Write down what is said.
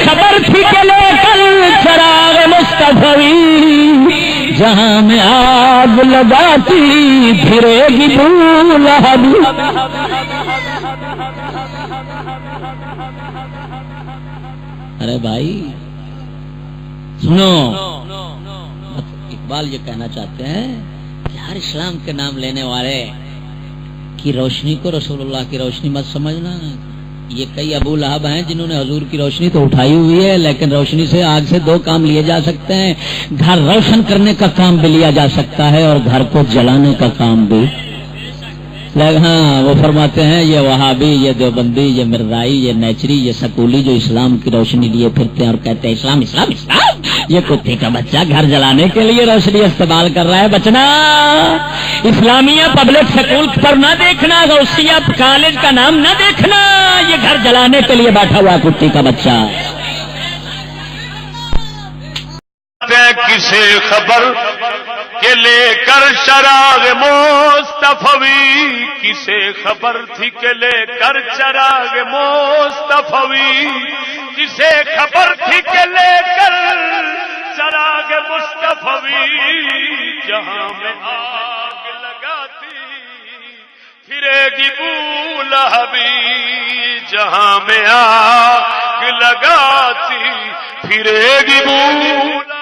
خبر تھی کہ لے کر چراغ مصطفی جہاں میں آگ لگاتی پھرے گی ابو لہب. ارے بھائی سنو، اقبال یہ کہنا چاہتے ہیں کہ ہر اسلام کے نام لینے والے کی روشنی کو رسول اللہ کی روشنی مت سمجھنا. یہ کئی ابو لہب ہیں جنہوں نے حضور کی روشنی تو اٹھائی ہوئی ہے، لیکن روشنی سے آگ سے دو کام لیے جا سکتے ہیں، گھر روشن کرنے کا کام بھی لیا جا سکتا ہے اور گھر کو جلانے کا کام بھی. ہاں وہ فرماتے ہیں یہ وہابی، یہ دیوبندی، یہ مرزائی، یہ نیچری، یہ سکولی جو اسلام کی روشنی لیے پھرتے ہیں اور کہتے ہیں اسلام اسلام اسلام، یہ کتے کا بچہ گھر جلانے کے لیے روشنی استعمال کر رہا ہے. بچنا اسلامیہ پبلک سکول پر نہ دیکھنا، غوثیہ کالج کا نام نہ دیکھنا، یہ گھر جلانے کے لیے بیٹھا ہوا کتے کا بچہ. کسے خبر کہ لے کر چراغ مصطفی، کسے خبر تھی کہ لے کر چراغ مصطفی، کسے خبر تھی کہ لے کر چراغ مصطفی جہاں میں آگ لگاتی پھرے گی ابو لہب، جہاں میں آگ لگاتی پھرے گی ابو لہب.